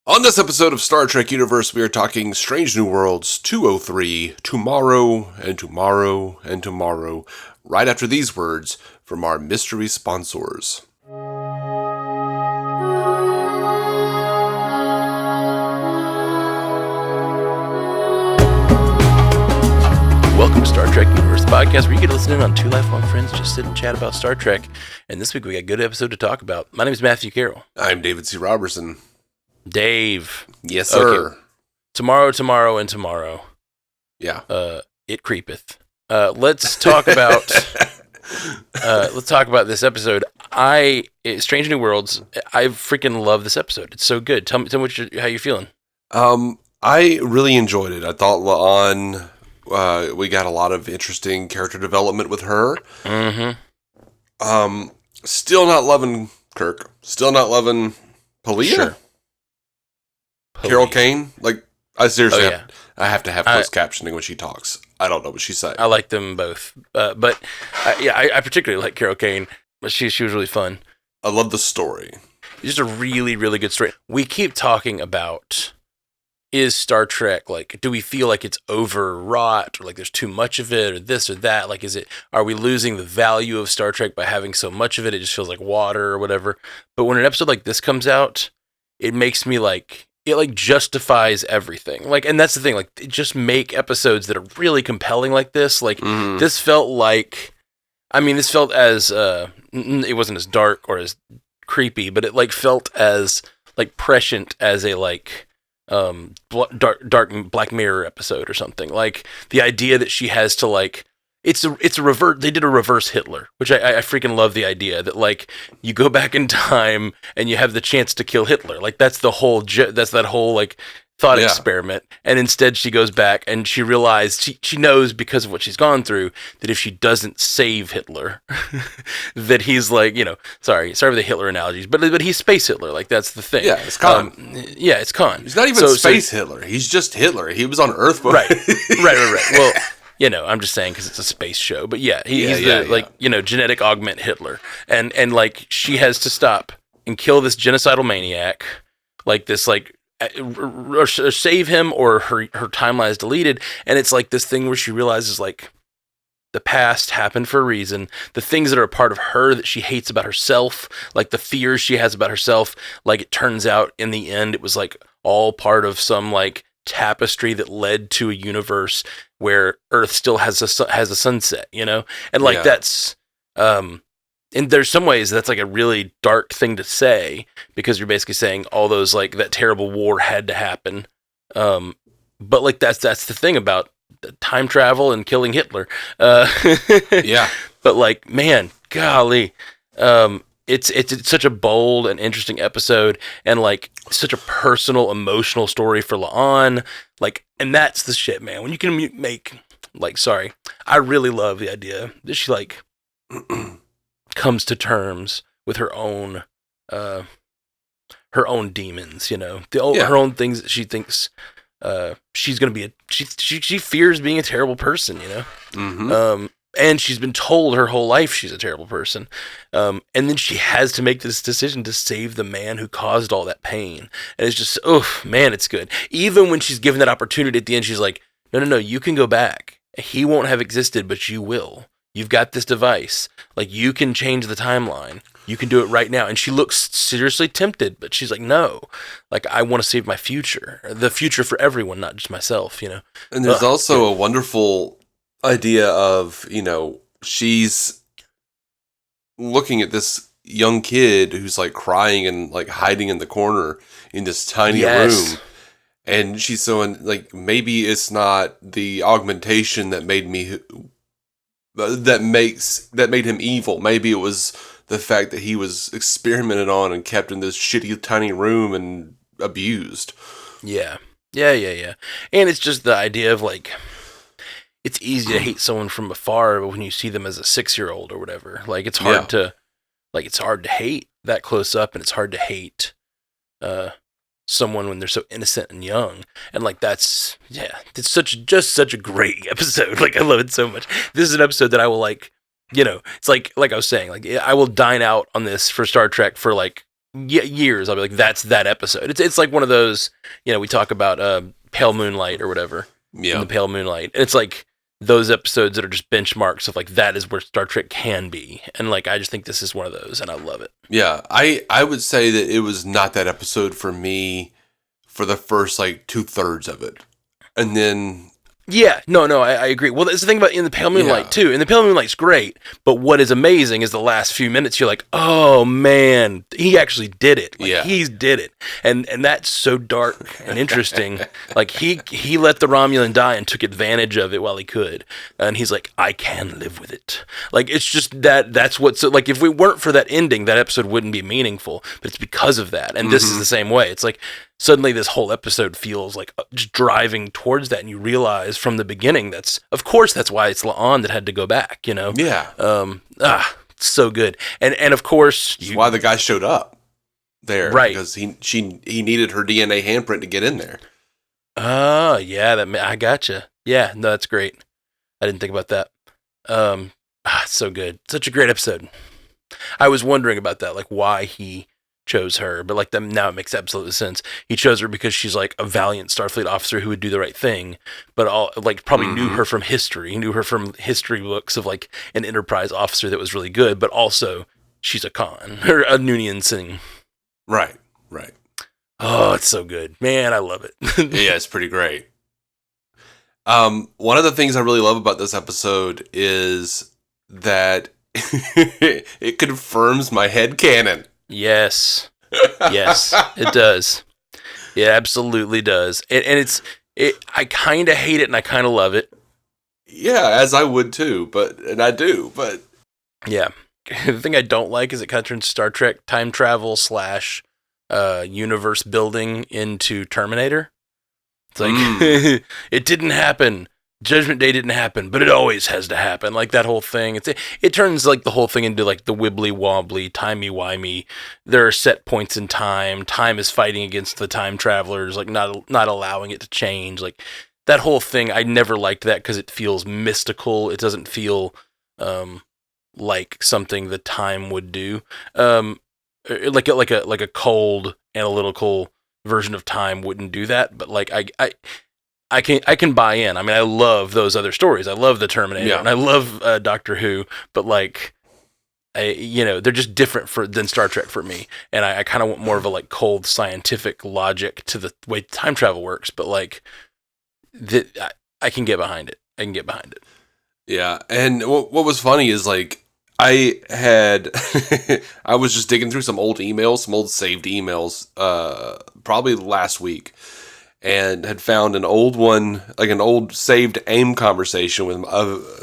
On this episode of Star Trek Universe, we are talking Strange New Worlds 203, Tomorrow and Tomorrow and Tomorrow, right after these words from our mystery sponsors. Welcome to Star Trek Universe, the podcast where you get to listen in on two lifelong friends just sit and chat about Star Trek. And this week we got a good episode to talk about. My name is Matthew Carroll. I'm David C. Robertson. Dave. Yes, sir. Okay. Tomorrow, and tomorrow. Yeah. It creepeth. Let's talk about. Let's talk about this episode. Strange New Worlds. I freaking love this episode. It's so good. Tell me how you feeling. I really enjoyed it. I thought we got a lot of interesting character development with her. Mm-hmm. Still not loving Kirk. Still not loving Palia. Sure. Carol Kane. I seriously I have to have closed captioning when she talks. I don't know what she's saying. I like them both. But I particularly like Carol Kane. She was really fun. I love the story. It's just a really, really good story. We keep talking about, is Star Trek, do we feel like it's overwrought, or there's too much of it, or this or that? Are we losing the value of Star Trek by having so much of it? It just feels like water or whatever. But when an episode like this comes out, it makes me it justifies everything. And that's the thing, just make episodes that are really compelling like this. This felt this felt as, it wasn't as dark or as creepy, but it felt as prescient as a dark Black Mirror episode or something. The idea that she has to it's a reverse. They did a reverse Hitler, which I freaking love. The idea that you go back in time and you have the chance to kill Hitler. That's the whole that whole thought experiment. And instead she goes back and she realized she knows, because of what she's gone through, that if she doesn't save Hitler, that he's sorry for the Hitler analogies, but he's space Hitler. That's the thing. Yeah, it's Khan. It's Khan. He's not even space Hitler. He's just Hitler. He was on Earth. Right. Well, I'm just saying because it's a space show, but he's genetic augment Hitler, and she has to stop and kill this genocidal maniac, or save him, or her timeline is deleted, and it's this thing where she realizes the past happened for a reason. The things that are a part of her that she hates about herself, the fears she has about herself, it turns out in the end it was all part of some tapestry that led to a universe where Earth still has a sunset, and that's and there's some ways that's a really dark thing to say, because you're basically saying all those that terrible war had to happen, but that's the thing about time travel and killing Hitler. But man, golly, It's such a bold and interesting episode, and such a personal, emotional story for La'an. And that's the shit, man. When you can make I really love the idea that she comes to terms with her own demons. Her own things that she thinks she's gonna be. She fears being a terrible person. And she's been told her whole life she's a terrible person. And then she has to make this decision to save the man who caused all that pain. And it's just, it's good. Even when she's given that opportunity at the end, she's like, no, you can go back. He won't have existed, but you will. You've got this device. You can change the timeline. You can do it right now. And she looks seriously tempted, but she's like, no. I want to save my future. The future for everyone, not just myself, And there's also a wonderful idea of, she's looking at this young kid who's crying and hiding in the corner in this tiny room, and she's so maybe it's not the augmentation that made him evil. Maybe it was the fact that he was experimented on and kept in this shitty tiny room and abused. Yeah. And it's just the idea of it's easy to hate someone from afar, but when you see them as a 6-year-old or whatever, it's hard to, it's hard to hate that close up, and it's hard to hate someone when they're so innocent and young. And it's such a great episode. I love it so much. This is an episode that I will it's like I was saying, I will dine out on this for Star Trek for years, I'll be like, that's that episode. It's like one of those, we talk about Pale Moonlight or whatever. Yeah. In the Pale Moonlight. It's like those episodes that are just benchmarks of like, that is where Star Trek can be. And like, I just think this is one of those, and I love it. Yeah. I would say that it was not that episode for me for the first like 2/3 of it. And then Yeah, no, I agree. Well, that's the thing about In the Pale Moonlight, too. In the Pale Moonlight's great, but what is amazing is the last few minutes, you're like, oh, man, he actually did it. Like, he did it. And that's so dark and interesting. Like, he let the Romulan die and took advantage of it while he could. And he's like, I can live with it. Like, it's just that's what's, like, if we weren't for that ending, that episode wouldn't be meaningful. But it's because of that. And this is the same way. It's like, suddenly this whole episode feels like just driving towards that, and you realize from the beginning that's why it's La'an that had to go back, Yeah. So good. And of course, that's why the guy showed up there, right? Because he needed her DNA handprint to get in there. Oh, yeah, I gotcha. Yeah, no, that's great. I didn't think about that. So good. Such a great episode. I was wondering about that, like why he chose her, but like now it makes absolute sense. He chose her because she's like a valiant Starfleet officer who would do the right thing, but probably knew her from history. He knew her from history books of like an Enterprise officer that was really good, but also she's a Khan or a Noonien Singh. Right. Oh, it's so good, man. I love it. Yeah, it's pretty great. One of the things I really love about this episode is that it confirms my headcanon. Yes, it does. It absolutely does. And I kind of hate it and I kind of love it. Yeah, as I would too, but yeah. The thing I don't like is it kind of turns Star Trek time travel / universe building into Terminator. It's like it didn't happen. Judgment Day didn't happen, but it always has to happen. Like that whole thing. It turns like the whole thing into like the wibbly wobbly, timey-wimey. There are set points in time. Time is fighting against the time travelers, like not allowing it to change. Like that whole thing, I never liked that because it feels mystical. It doesn't feel like something the time would do. Like a cold analytical version of time wouldn't do that. But like I can buy in. I mean, I love those other stories. I love the Terminator, and I love Doctor Who, but like, they're just different than Star Trek for me. And I kind of want more of a like cold scientific logic to the way time travel works. But like, I can get behind it. Yeah, and what was funny is like I was just digging through some old emails, some old saved emails, probably last week. And had found an old one, like an old saved AIM conversation with an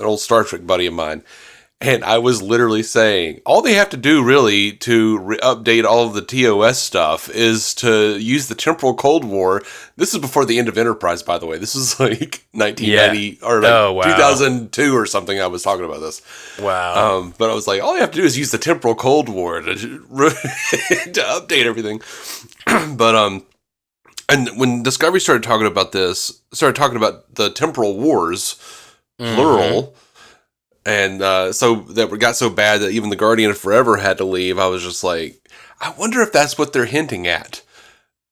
old Star Trek buddy of mine. And I was literally saying, all they have to do really to update all of the TOS stuff is to use the temporal Cold War. This is before the end of Enterprise, by the way. This is like 1990 or like 2002 or something. I was talking about this. Wow. But I was like, all you have to do is use the temporal Cold War to update everything. But, and when Discovery started talking about the temporal wars, plural, and so that got so bad that even the Guardian of Forever had to leave, I was just like, I wonder if that's what they're hinting at.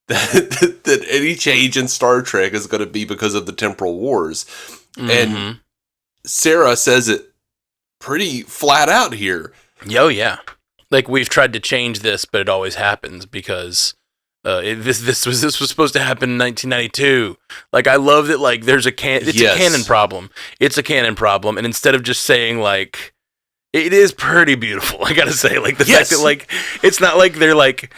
That any change in Star Trek is going to be because of the temporal wars. And Sarah says it pretty flat out here. Oh, yeah. Like, we've tried to change this, but it always happens because... this was supposed to happen in 1992. Like, I love that. Like, there's a canon problem. It's a canon problem, and instead of just saying like, it is pretty beautiful. I gotta say, like the fact that like it's not like they're like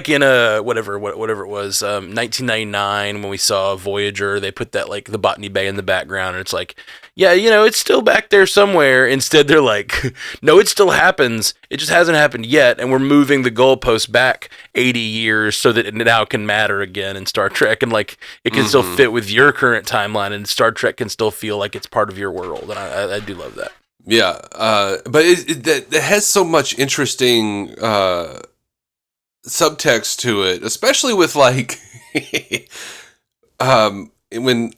in a whatever it was 1999 when we saw Voyager, they put that like the Botany Bay in the background, and it's like, yeah, it's still back there somewhere. Instead, they're like, no, it still happens. It just hasn't happened yet, and we're moving the goalpost back 80 years so that it now can matter again in Star Trek, and like it can still fit with your current timeline, and Star Trek can still feel like it's part of your world, and I do love that. Yeah, but it has so much interesting subtext to it, especially with like when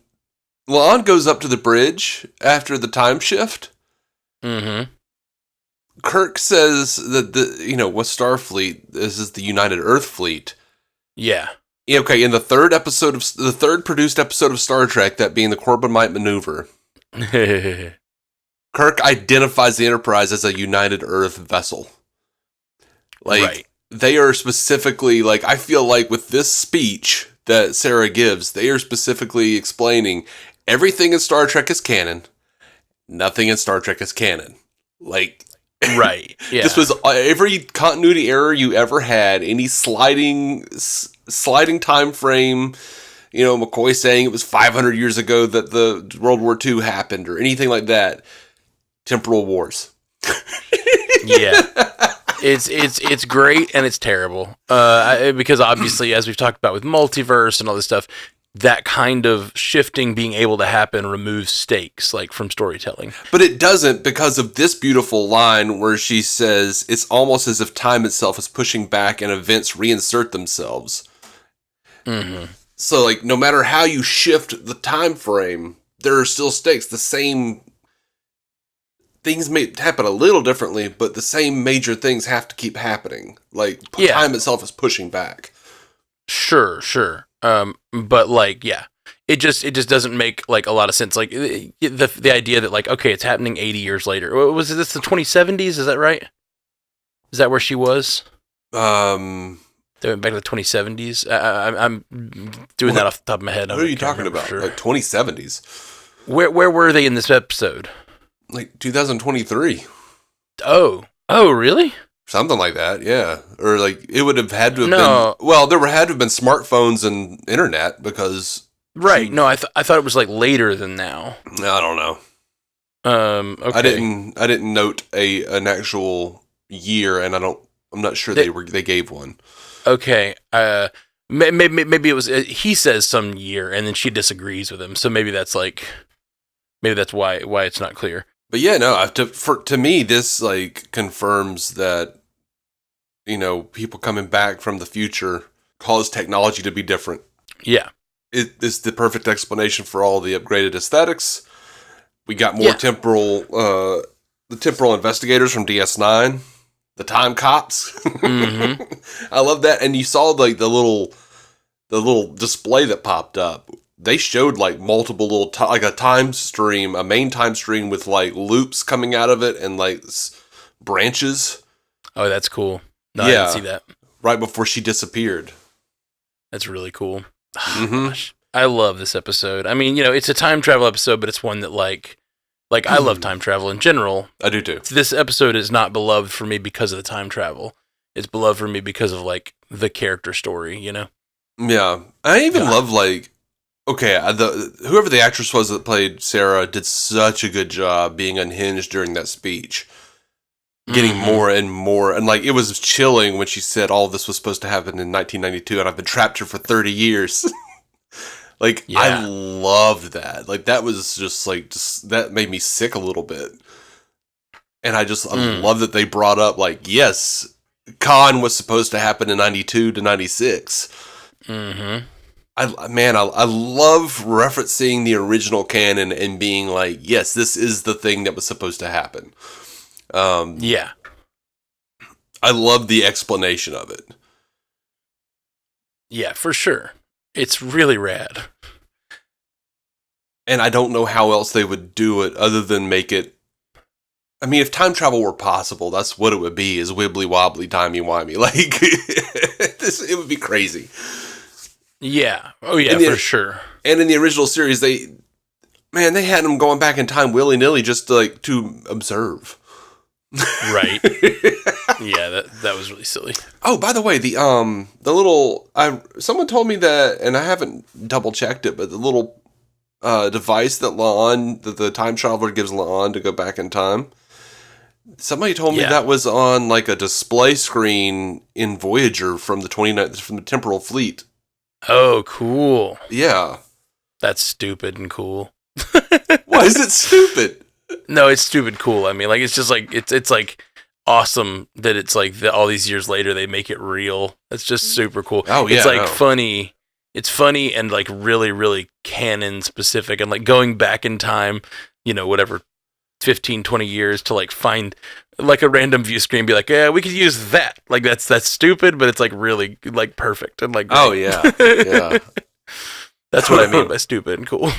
La'an goes up to the bridge after the time shift. Kirk says that with Starfleet, this is the United Earth Fleet. Yeah. Okay, in the third produced episode of Star Trek, that being the Corbomite Maneuver, Kirk identifies the Enterprise as a United Earth vessel. Like, right. they are specifically, like, I feel like with this speech that Sarah gives, they are specifically explaining everything in Star Trek is canon. Nothing in Star Trek is canon. Like, right. Yeah. this was every continuity error you ever had, any sliding time frame, McCoy saying it was 500 years ago that the World War II happened or anything like that. Temporal wars. Yeah. It's great and it's terrible. Because obviously, as we've talked about with multiverse and all this stuff, that kind of shifting being able to happen removes stakes, like, from storytelling. But it doesn't, because of this beautiful line where she says, it's almost as if time itself is pushing back and events reinsert themselves. Mm-hmm. So, like, no matter how you shift the time frame, there are still stakes. The same things may happen a little differently, but the same major things have to keep happening. Like, time itself is pushing back. Sure. But, like, yeah, it just doesn't make, like, a lot of sense. Like, the idea that, like, okay, it's happening 80 years later. Was this the 2070s? Is that right? Is that where she was? They went back to the 2070s. I'm doing that off the top of my head. What are you talking about? Sure. Like 2070s? Where were they in this episode? Like 2023. Oh, really? Something like that, yeah. Or like it would have had to have been. Well, there had to have been smartphones and internet because. Right. No, I thought it was like later than now. I don't know. Okay. I didn't note an actual year, and I'm not sure they gave one. Okay. Maybe it was. He says some year, and then she disagrees with him. So maybe that's why it's not clear. But yeah, no. To me, this like confirms that people coming back from the future cause technology to be different. Yeah, it is the perfect explanation for all the upgraded aesthetics. We got more the temporal investigators from DS9. The time cops. Mm-hmm. I love that. And you saw like the little display that popped up. They showed like multiple little like a main time stream with like loops coming out of it and like branches. Oh, that's cool. No, yeah. I didn't see that. Right before she disappeared. That's really cool. Mm-hmm. Gosh, I love this episode. I mean, it's a time travel episode, but it's one that like I love time travel in general. I do too. This episode is not beloved for me because of the time travel. It's beloved for me because of like the character story, Yeah. I even love like, okay, whoever the actress was that played Sarah did such a good job being unhinged during that speech. Getting more and more. And like, it was chilling when she said all this was supposed to happen in 1992 and I've been trapped here for 30 years. Like, yeah. I loved that. Like, that was just that made me sick a little bit. And I love that they brought up, like, yes, Khan was supposed to happen in 92 to 96. Mm-hmm. I love referencing the original canon and being like, yes, this is the thing that was supposed to happen. Yeah. I love the explanation of it. Yeah, for sure. It's really rad. And I don't know how else they would do it other than make it. I mean, if time travel were possible, that's what it would be, is wibbly wobbly, timey-wimey. Like, it would be crazy. Yeah. Oh, yeah, for sure. And in the original series, they had them going back in time willy-nilly just to observe. Right. Yeah, that was really silly. Oh, by the way, the little someone told me that, and I haven't double checked it, but the little device that the time traveler gives La'an to go back in time. Somebody told me that was on like a display screen in Voyager from the Temporal Fleet. Oh, cool. Yeah. That's stupid and cool. Why is it stupid? No, it's stupid cool. I mean, like, it's just like, it's like awesome that it's like all these years later they make it real. It's just super cool. Oh, yeah. It's like funny. It's funny and like really, really canon specific and like going back in time, whatever 15, 20 years to like find like a random view screen and be like, yeah, we could use that. Like that's stupid, but it's like really like perfect and like great. Oh yeah. Yeah. That's what I mean by stupid and cool.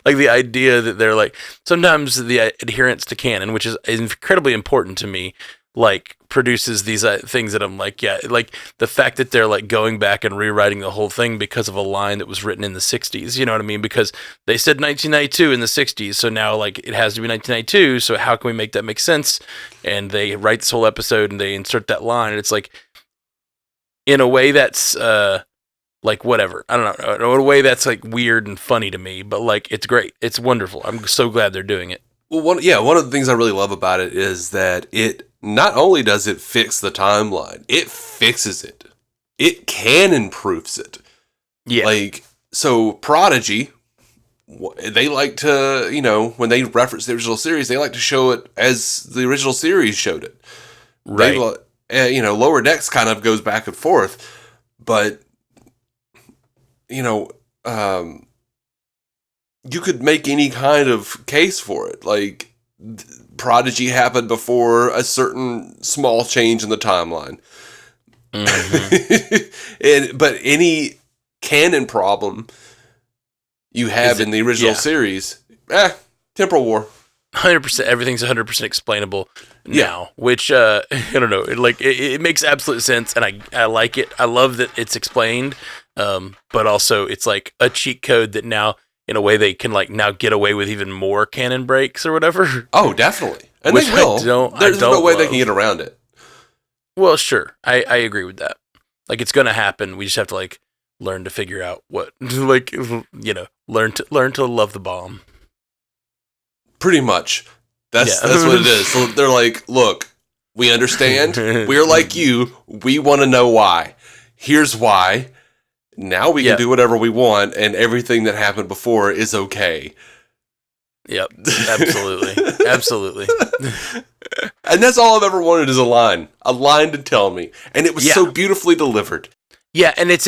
Like the idea that they're like, sometimes the adherence to canon, which is incredibly important to me, like produces these things that I'm like, yeah, like the fact that they're like going back and rewriting the whole thing because of a line that was written in the 60s, you know what I mean? Because they said 1992 in the 60s, so now like it has to be 1992, so how can we make that make sense? And they write this whole episode and they insert that line, and it's like, in a way that's like whatever, I don't know, in a way that's like weird and funny to me, but like it's great, it's wonderful. I'm so glad they're doing it. Well, one of the things I really love about it is that it not only does it fix the timeline, it fixes it. It can improves it. Yeah. Like, so Prodigy, they like to, when they reference the original series, they like to show it as the original series showed it. Right. Lower Decks kind of goes back and forth, but you could make any kind of case for it. Like, Prodigy happened before a certain small change in the timeline. Mm-hmm. But any canon problem you have in the original series, temporal war. 100%, everything's 100% explainable now, which, I don't know, it makes absolute sense, and I like it. I love that it's explained, but also it's like a cheat code that now, in a way, they can like now get away with even more canon breaks or whatever. Oh, definitely. And which they will. There's no way they can get around it. Well, sure. I agree with that. Like, it's going to happen. We just have to like learn to figure out what, like, learn to love the bomb. Pretty much. That's what it is. So they're like, look, we understand. We're like you. We want to know why. Here's why. Now we can do whatever we want, and everything that happened before is okay. Yep. Absolutely. Absolutely. And that's all I've ever wanted is a line to tell me. And it was so beautifully delivered. Yeah, and it's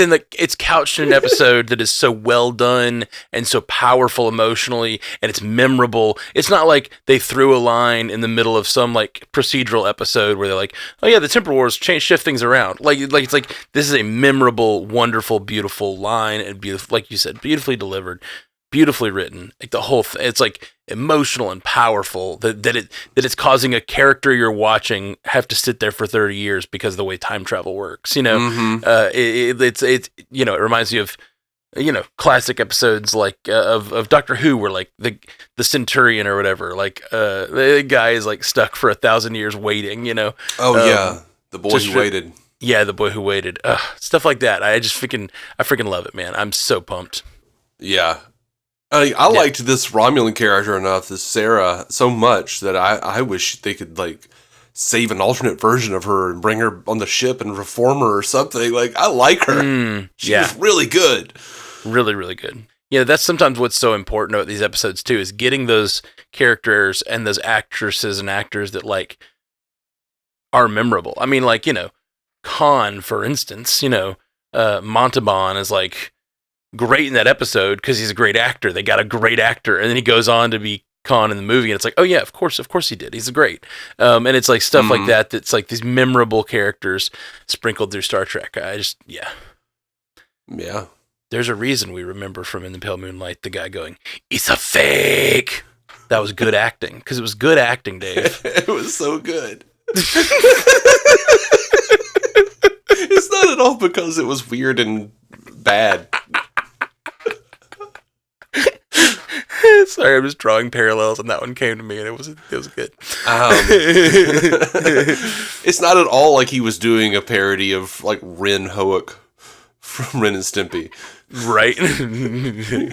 couched in an episode that is so well done and so powerful emotionally, and it's memorable. It's not like they threw a line in the middle of some like procedural episode where they're like, "Oh yeah, the Temporal Wars shift things around." Like it's like this is a memorable, wonderful, beautiful line, and beautiful, like you said, beautifully delivered, beautifully written. Like the whole it's like emotional and powerful that it's causing a character you're watching have to sit there for 30 years because of the way time travel works. Mm-hmm. It reminds me of classic episodes like of Doctor Who where like the Centurion or whatever, like the guy is like stuck for 1,000 years waiting. The boy who waited. Yeah, the boy who waited. Stuff like that. I freaking love it, man. I'm so pumped. Yeah. I liked this Romulan character enough, this Sarah, so much that I wish they could like save an alternate version of her and bring her on the ship and reform her or something. Like, I like her. She's really good. Really, really good. That's sometimes what's so important about these episodes too, is getting those characters and those actresses and actors that like are memorable. I mean, like, Khan, for instance, Montalban is like great in that episode because he's a great actor. They got a great actor, and then he goes on to be Khan in the movie, and it's like, oh yeah, of course he did. He's great. And it's like stuff like that. That's like these memorable characters sprinkled through Star Trek. Yeah. There's a reason we remember from In the Pale Moonlight the guy going, "It's a fake." That was good acting, because it was good acting, Dave. It was so good. It's not at all because it was weird and bad. Sorry, I'm just drawing parallels, and that one came to me, and it was good. It's not at all like he was doing a parody of like Ren Hoek from Ren and Stimpy, right?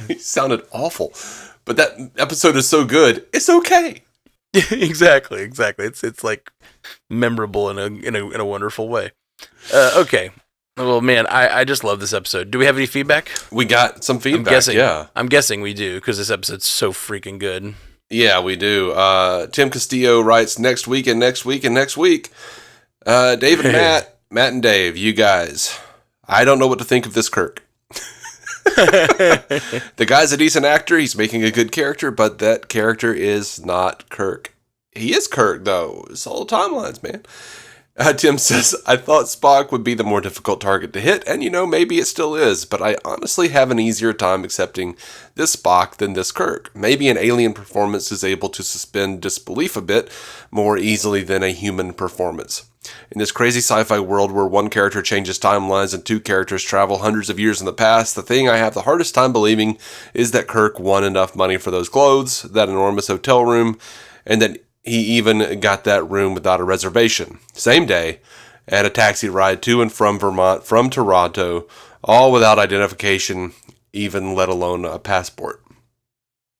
He sounded awful, but that episode is so good, it's okay. Exactly. It's like memorable in a wonderful way. Okay. Well, man, I just love this episode. Do we have any feedback? We got some feedback, I'm guessing we do, because this episode's so freaking good. Yeah, we do. Tim Castillo writes, next week. Dave and Matt and Dave, you guys, I don't know what to think of this Kirk. The guy's a decent actor. He's making a good character, but that character is not Kirk. He is Kirk, though. It's all timelines, man. Tim says, I thought Spock would be the more difficult target to hit, and maybe it still is, but I honestly have an easier time accepting this Spock than this Kirk. Maybe an alien performance is able to suspend disbelief a bit more easily than a human performance. In this crazy sci-fi world where one character changes timelines and two characters travel hundreds of years in the past, the thing I have the hardest time believing is that Kirk won enough money for those clothes, that enormous hotel room, and that he even got that room without a reservation. Same day, and a taxi ride to and from Vermont from Toronto, all without identification, even let alone a passport.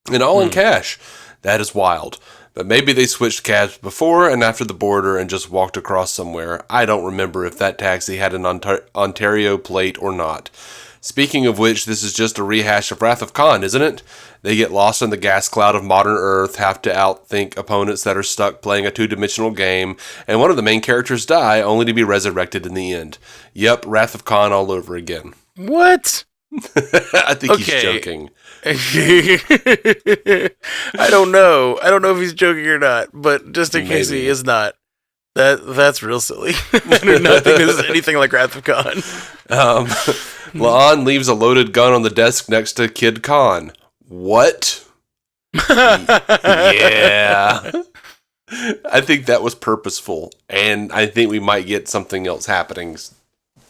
And all in cash. That is wild. But maybe they switched cabs before and after the border and just walked across somewhere. I don't remember if that taxi had an Ontario plate or not. Speaking of which, this is just a rehash of Wrath of Khan, isn't it? They get lost in the gas cloud of modern Earth, have to outthink opponents that are stuck playing a two-dimensional game, and one of the main characters die, only to be resurrected in the end. Yep, Wrath of Khan all over again. What? I think he's joking. I don't know. I don't know if he's joking or not, but just in case he is not, that's real silly. I do not think this is anything like Wrath of Khan. La'an leaves a loaded gun on the desk next to Kid Khan. What? Yeah. I think that was purposeful, and I think we might get something else happening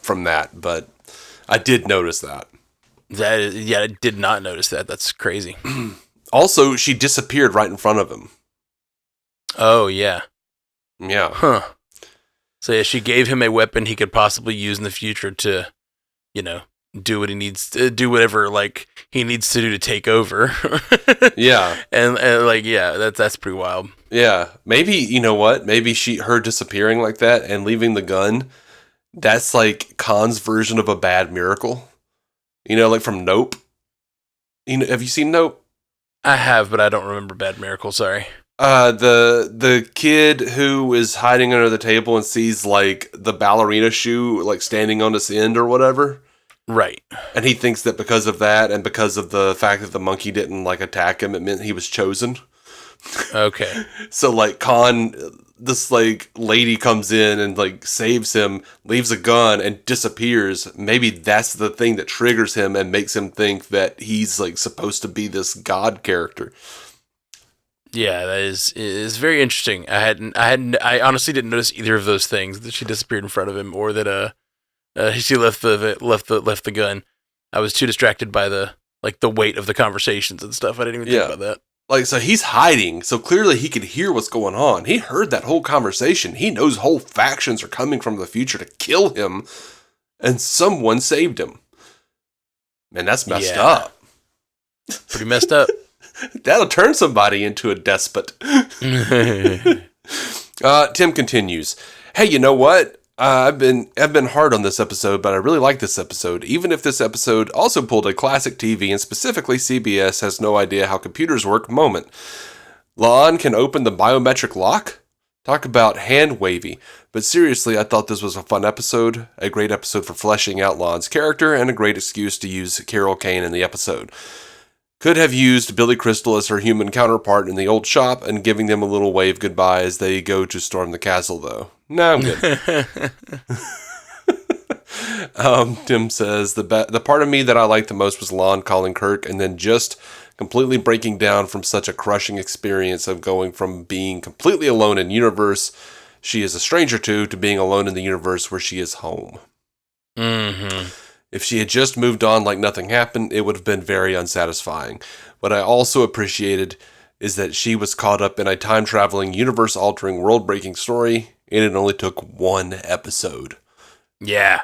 from that, but I did notice that. I did not notice that. That's crazy. Also, she disappeared right in front of him. Oh, yeah. Yeah. Huh. So yeah, she gave him a weapon he could possibly use in the future to, do what he needs to do, whatever he needs to do to take over. Yeah. And that's pretty wild. Yeah. Maybe, you know what? Maybe her disappearing like that and leaving the gun, that's like Khan's version of a bad miracle. Like from Nope. Have you seen Nope? I have, but I don't remember Bad Miracle, sorry. The kid who is hiding under the table and sees like the ballerina shoe like standing on its end or whatever. Right. And he thinks that because of that and because of the fact that the monkey didn't like attack him, it meant he was chosen. Okay. So like Khan, this like lady comes in and like saves him, leaves a gun and disappears. Maybe that's the thing that triggers him and makes him think that he's like supposed to be this god character. Yeah, that is very interesting. I honestly didn't notice either of those things, that she disappeared in front of him or that she left the gun. I was too distracted by the weight of the conversations and stuff. I didn't even think about that. Like, so he's hiding, so clearly he could hear what's going on. He heard that whole conversation. He knows whole factions are coming from the future to kill him, and someone saved him. Man, that's messed up. Pretty messed up. That'll turn somebody into a despot. Tim continues. Hey, you know what? I've been hard on this episode, but I really like this episode. Even if this episode also pulled a classic TV and specifically CBS has no idea how computers work moment. La'an can open the biometric lock? Talk about hand wavy. But seriously, I thought this was a fun episode, a great episode for fleshing out La'an's character, and a great excuse to use Carol Kane in the episode. Could have used Billy Crystal as her human counterpart in the old shop and giving them a little wave goodbye as they go to storm the castle, though. No, I'm good. Tim says, the part of me that I liked the most was La'an calling Kirk and then just completely breaking down from such a crushing experience of going from being completely alone in universe she is a stranger to being alone in the universe where she is home. Mm-hmm. If she had just moved on like nothing happened, it would have been very unsatisfying. What I also appreciated is that she was caught up in a time-traveling, universe-altering, world-breaking story, and it only took one episode. Yeah,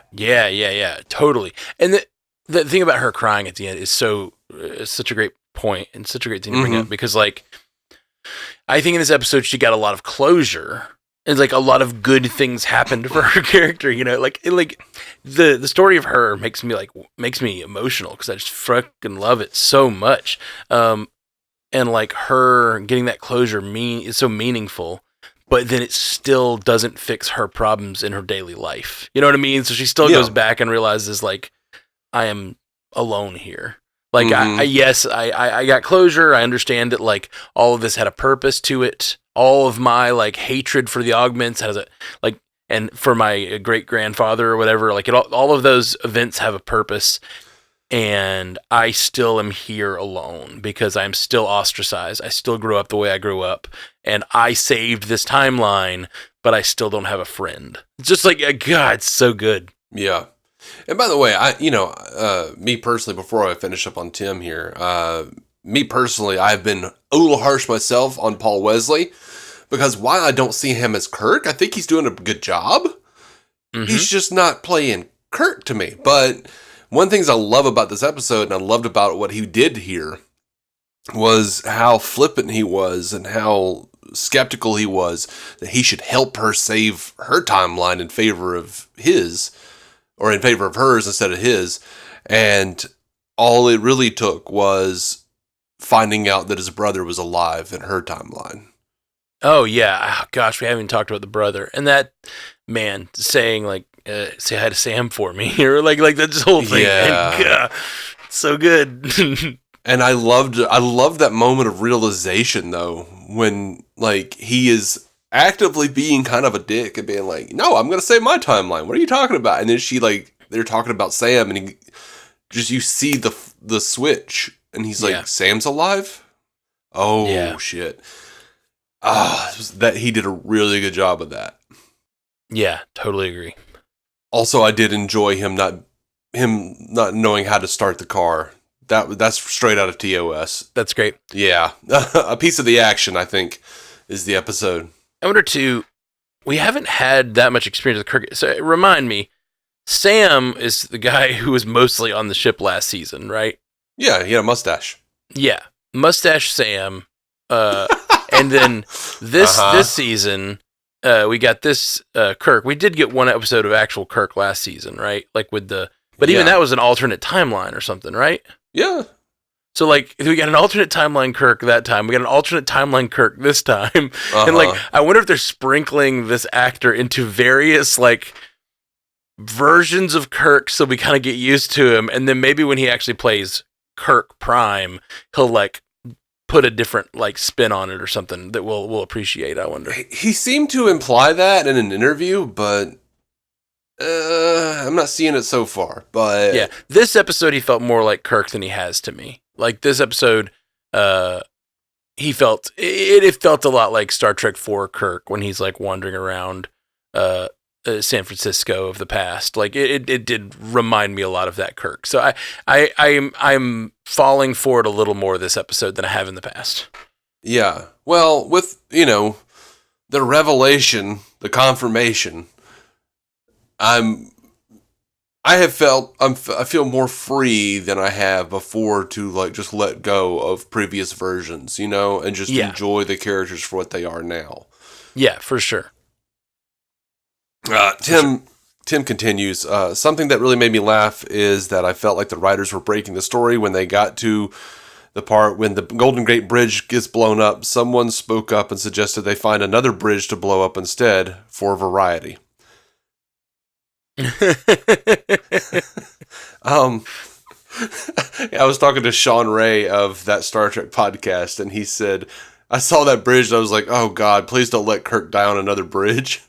totally. And the thing about her crying at the end is such a great point and such a great thing to bring up, because like, I think in this episode she got a lot of closure. And like a lot of good things happened for her character, like the story of her makes me emotional because I just freaking love it so much. And like her getting that closure is so meaningful, but then it still doesn't fix her problems in her daily life. You know what I mean? So she still goes back and realizes like, I am alone here. Like, I got closure. I understand that, like, all of this had a purpose to it. All of my, like, hatred for the augments has a, like, and for my great-grandfather or whatever, like, all of those events have a purpose. And I still am here alone because I'm still ostracized. I still grew up the way I grew up. And I saved this timeline, but I still don't have a friend. It's just like, God, it's so good. Yeah. And by the way, me personally, before I finish up on Tim here, me personally, I've been a little harsh myself on Paul Wesley because while I don't see him as Kirk, I think he's doing a good job. Mm-hmm. He's just not playing Kirk to me. But one of the things I love about this episode, and I loved about what he did here, was how flippant he was and how skeptical he was that he should help her save her timeline in favor of his. Or in favor of hers instead of his. And all it really took was finding out that his brother was alive in her timeline. Oh, yeah. Oh, gosh, we haven't even talked about the brother. And that, man, saying, like, say hi to Sam for me. Or, like that's the whole thing. Yeah. And, so good. And I loved that moment of realization, though, when, like, he is actively being kind of a dick and being like, no, I'm going to save my timeline. What are you talking about? And then they're talking about Sam and you see the switch and he's like, Sam's alive? Oh, yeah. Shit. That he did a really good job of that. Yeah, totally agree. Also, I did enjoy him not knowing how to start the car. That's straight out of TOS. That's great. Yeah. A piece of the action, I think, is the episode. I wonder, too, we haven't had that much experience with Kirk. So remind me, Sam is the guy who was mostly on the ship last season, right? Yeah, he had a mustache. Yeah, mustache Sam. And then this season, we got this Kirk. We did get one episode of actual Kirk last season, right? Like but even that was an alternate timeline or something, right? Yeah. So, like, we got an alternate timeline Kirk that time. We got an alternate timeline Kirk this time. And, like, I wonder if they're sprinkling this actor into various, like, versions of Kirk so we kind of get used to him. And then maybe when he actually plays Kirk Prime, he'll, like, put a different, like, spin on it or something that we'll appreciate, I wonder. He seemed to imply that in an interview, but I'm not seeing it so far. But yeah, this episode he felt more like Kirk than he has to me. Like, this episode, it felt a lot like Star Trek IV Kirk when he's, like, wandering around San Francisco of the past. Like, it did remind me a lot of that Kirk. So I'm falling for it a little more this episode than I have in the past. Yeah. Well, with, the revelation, the confirmation, I feel more free than I have before to, like, just let go of previous versions, and just enjoy the characters for what they are now. Yeah, for sure. Tim continues, something that really made me laugh is that I felt like the writers were breaking the story when they got to the part when the Golden Gate Bridge gets blown up. Someone spoke up and suggested they find another bridge to blow up instead for variety. I was talking to Sean Ray of that Star Trek podcast, and he said, I saw that bridge and I was like, oh God, please don't let Kirk die on another bridge.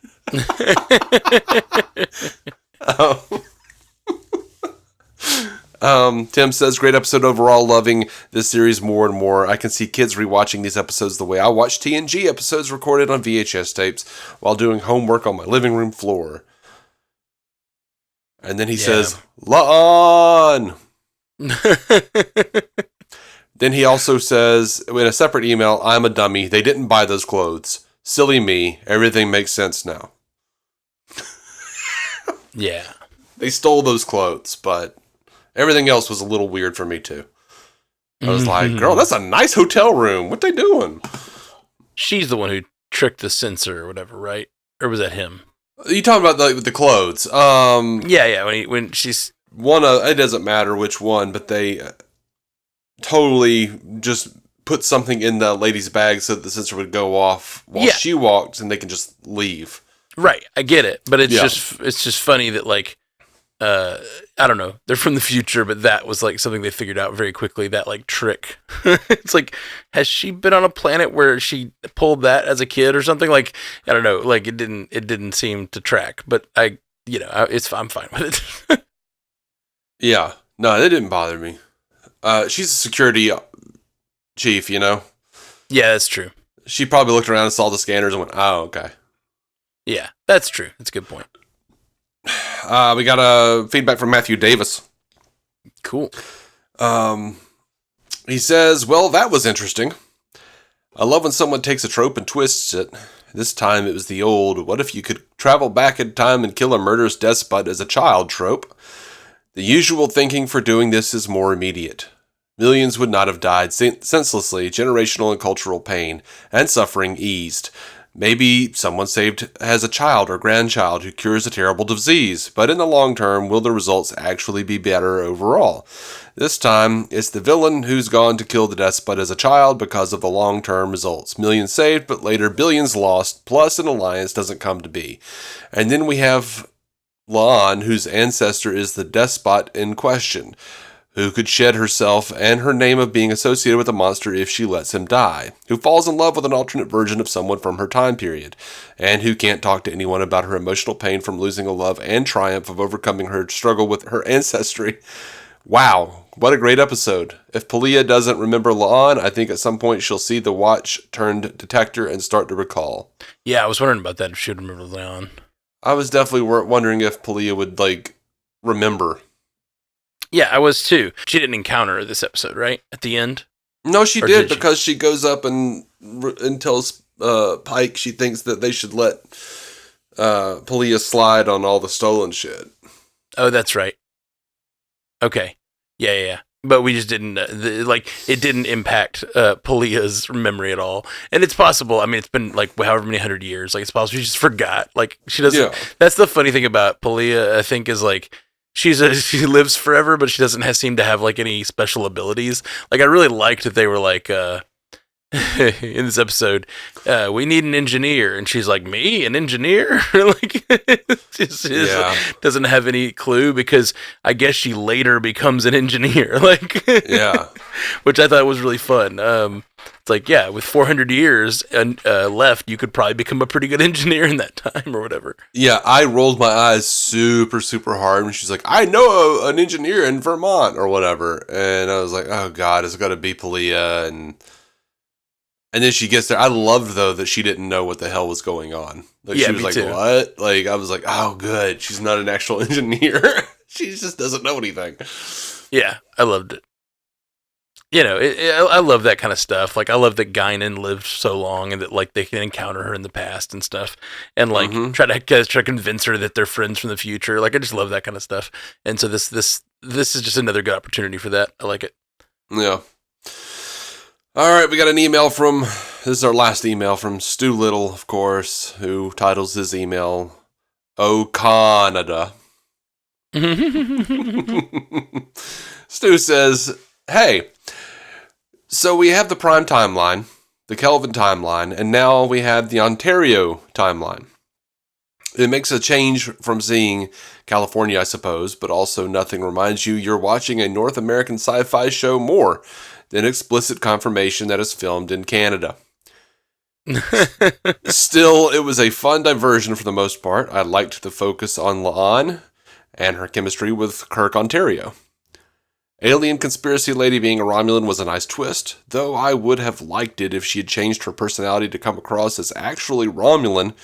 Tim says, great episode overall, loving this series more and more. I can see kids rewatching these episodes the way I watch TNG episodes recorded on VHS tapes while doing homework on my living room floor. And then he says, La'an! Then he also says, in a separate email, I'm a dummy. They didn't buy those clothes. Silly me. Everything makes sense now. Yeah. They stole those clothes, but everything else was a little weird for me, too. I was like, girl, that's a nice hotel room. What they doing? She's the one who tricked the censor or whatever, right? Or was that him? You talking about the clothes? Yeah. When she's one, it doesn't matter which one, but they totally just put something in the lady's bag so that the sensor would go off while she walked, and they can just leave. Right, I get it, but it's just funny that, like, I don't know, they're from the future, but that was like something they figured out very quickly, that like trick. It's like, has she been on a planet where she pulled that as a kid or something? Like, I don't know, like it didn't seem to track, but I'm fine with it. Yeah. No, that didn't bother me. She's a security chief, you know? Yeah, that's true. She probably looked around and saw the scanners and went, oh, okay. Yeah, that's true. That's a good point. We got a feedback from Matthew Davis. Cool. He says, well, that was interesting. I love when someone takes a trope and twists it. This time it was the old, what if you could travel back in time and kill a murderous despot as a child trope. The usual thinking for doing this is more immediate. Millions would not have died senselessly, generational and cultural pain and suffering eased. Maybe someone saved has a child or grandchild who cures a terrible disease, but in the long term, will the results actually be better overall? This time, it's the villain who's gone to kill the despot as a child because of the long-term results. Millions saved, but later billions lost, plus an alliance doesn't come to be. And then we have La'an, whose ancestor is the despot in question, who could shed herself and her name of being associated with a monster if she lets him die, who falls in love with an alternate version of someone from her time period, and who can't talk to anyone about her emotional pain from losing a love and triumph of overcoming her struggle with her ancestry. Wow, what a great episode. If Pelia doesn't remember La'an, I think at some point she'll see the watch turned detector and start to recall. Yeah, I was wondering about that, if she would remember Leon. I was definitely wondering if Pelia would, remember. Yeah, I was too. She didn't encounter her this episode, right? At the end? No, she did, because she goes up and tells Pike she thinks that they should let Pelia slide on all the stolen shit. Oh, that's right. Okay. Yeah. But we just didn't, it didn't impact Pelia's memory at all. And it's possible, I mean, it's been, however many 100 years, it's possible she just forgot. She doesn't, yeah. That's the funny thing about Pelia, I think, is, she lives forever, but she doesn't seem to have, any special abilities. I really liked that they were, in this episode, we need an engineer, and she's like, me, an engineer? Doesn't have any clue, because I guess she later becomes an engineer, yeah, which I thought was really fun. It's with 400 years left, you could probably become a pretty good engineer in that time or whatever. Yeah, I rolled my eyes super, super hard when she's like, I know an engineer in Vermont or whatever, and I was like, oh god, it's got to be Pelia, and then she gets there. I loved, though, that she didn't know what the hell was going on. She was like, too. What? I was like, oh, good. She's not an actual engineer. She just doesn't know anything. Yeah, I loved it. I love that kind of stuff. I love that Guinan lived so long and that, they can encounter her in the past and stuff. And, try to convince her that they're friends from the future. I just love that kind of stuff. And so this is just another good opportunity for that. I like it. Yeah. All right, we got an email this is our last email from Stu Little, of course, who titles his email, Oh Canada. Stu says, hey, so we have the Prime timeline, the Kelvin timeline, and now we have the Ontario timeline. It makes a change from seeing California, I suppose, but also nothing reminds you you're watching a North American sci-fi show more than explicit confirmation that is filmed in Canada. Still, it was a fun diversion for the most part. I liked the focus on La'an and her chemistry with Kirk, Ontario. Alien conspiracy lady being a Romulan was a nice twist, though I would have liked it if she had changed her personality to come across as actually Romulan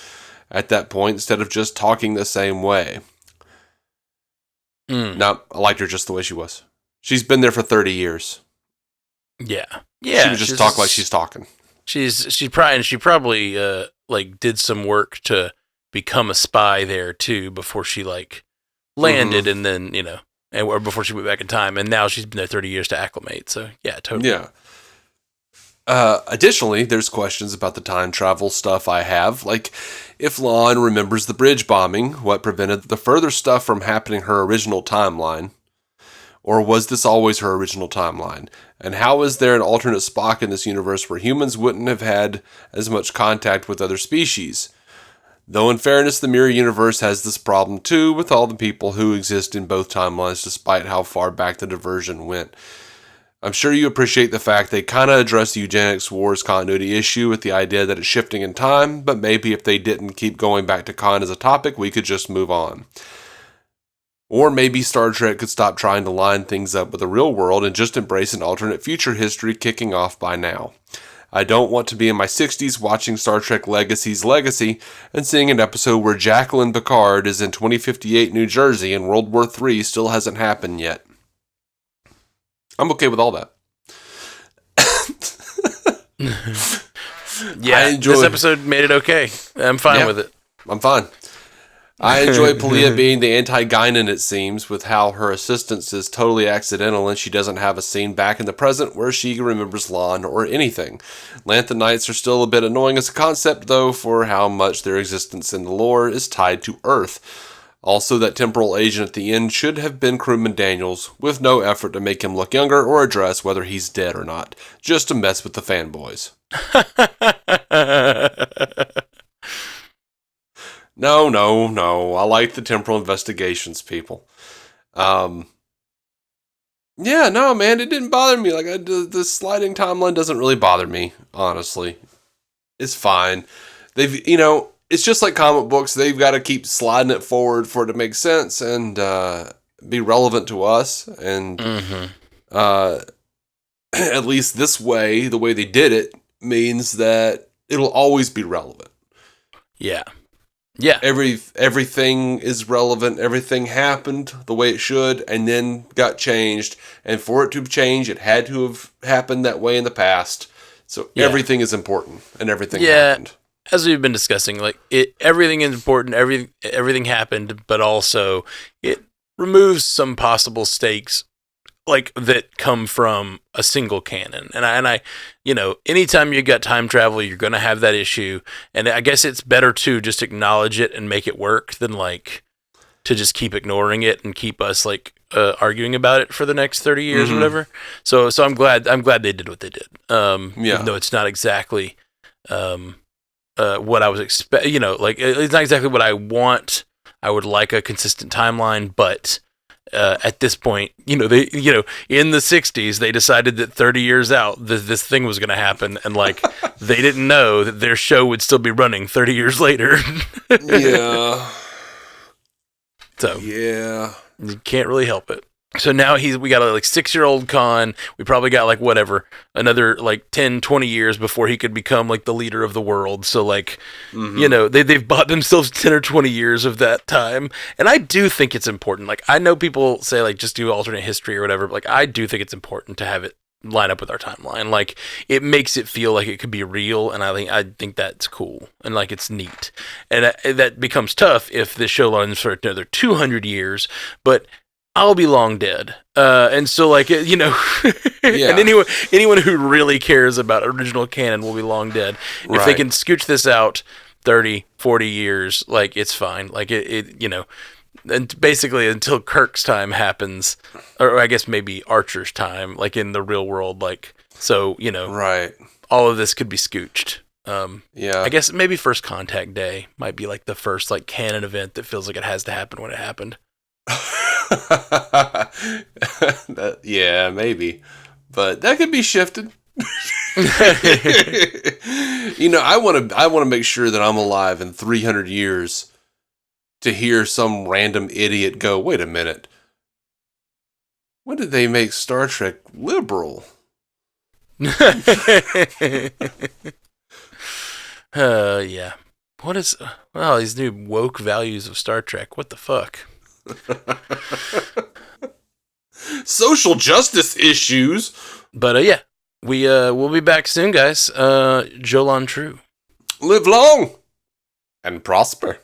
at that point instead of just talking the same way. No, I liked her just the way she was. She's been there for 30 years. Yeah. She would just talk like she's talking. She probably did some work to become a spy there too before she landed, and then or before she went back in time, and now she's been there 30 years to acclimate. So yeah, totally. Yeah. Additionally, there's questions about the time travel stuff I have, if La'an remembers the bridge bombing, what prevented the further stuff from happening her original timeline? Or was this always her original timeline? And how is there an alternate Spock in this universe where humans wouldn't have had as much contact with other species? Though in fairness, the mirror universe has this problem too, with all the people who exist in both timelines despite how far back the diversion went. I'm sure you appreciate the fact they kind of address the eugenics wars continuity issue with the idea that it's shifting in time, but maybe if they didn't keep going back to Khan as a topic, we could just move on. Or maybe Star Trek could stop trying to line things up with the real world and just embrace an alternate future history kicking off by now. I don't want to be in my 60s watching Star Trek Legacy's Legacy and seeing an episode where Jacqueline Picard is in 2058 New Jersey and World War III still hasn't happened yet. I'm okay with all that. Yeah, this episode made it okay. I'm fine with it. I'm fine. I enjoy Pelia being the anti-Guinan, it seems, with how her assistance is totally accidental and she doesn't have a scene back in the present where she remembers Lon or anything. Lanthan Knights are still a bit annoying as a concept, though, for how much their existence in the lore is tied to Earth. Also, that temporal agent at the end should have been Crewman Daniels, with no effort to make him look younger or address whether he's dead or not, just to mess with the fanboys. No. I like the temporal investigations, people. Yeah, no, man, it didn't bother me. Like, the sliding timeline doesn't really bother me, honestly. It's fine. It's just like comic books. They've got to keep sliding it forward for it to make sense and be relevant to us. And at least this way, the way they did it, means that it'll always be relevant. Yeah. Everything is relevant. Everything happened the way it should and then got changed. And for it to change, it had to have happened that way in the past. So everything is important and everything happened. As we've been discussing, like everything is important, everything happened, but also it removes some possible stakes like that come from a single canon. And I anytime you got time travel, you're going to have that issue. And I guess it's better to just acknowledge it and make it work than like to just keep ignoring it and keep us like arguing about it for the next 30 years or whatever. So I'm glad they did what they did. Even though it's not exactly what I was expecting, it's not exactly what I want. I would like a consistent timeline, but at this point, in the 60s, they decided that 30 years out, this thing was going to happen, and like they didn't know that their show would still be running 30 years later. Yeah. So yeah, you can't really help it. So now we got a 6-year-old Khan. We probably got another 10, 20 years before he could become like the leader of the world. So they've bought themselves 10 or 20 years of that time. And I do think it's important. Like, I know people say like just do alternate history or whatever, but like I do think it's important to have it line up with our timeline. Like, it makes it feel like it could be real, and I think that's cool and like it's neat. And that becomes tough if this show runs for another 200 years, but I'll be long dead. And so and anyone who really cares about original canon will be long dead. If they can scooch this out 30, 40 years, like, it's fine. Like and basically until Kirk's time happens, or I guess maybe Archer's time, like in the real world, all of this could be scooched. I guess maybe First Contact Day might be like the first like canon event that feels like it has to happen when it happened. Yeah, maybe, but that could be shifted. I want to make sure that I'm alive in 300 years to hear some random idiot go, wait a minute, when did they make Star Trek liberal? Yeah. What is these new woke values of Star Trek? What the fuck? Social justice issues. But we'll be back soon, guys. Jolan True. Live long and prosper.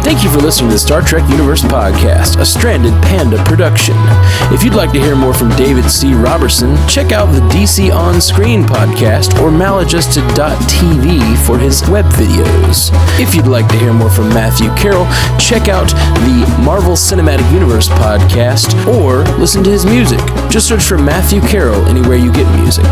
Thank you for listening to the Star Trek Universe Podcast, a Stranded Panda production. If you'd like to hear more from David C. Robertson, check out the DC On Screen podcast or maladjusted.tv for his web videos. If you'd like to hear more from Matthew Carroll, check out the Marvel Cinematic Universe podcast or listen to his music. Just search for Matthew Carroll anywhere you get music.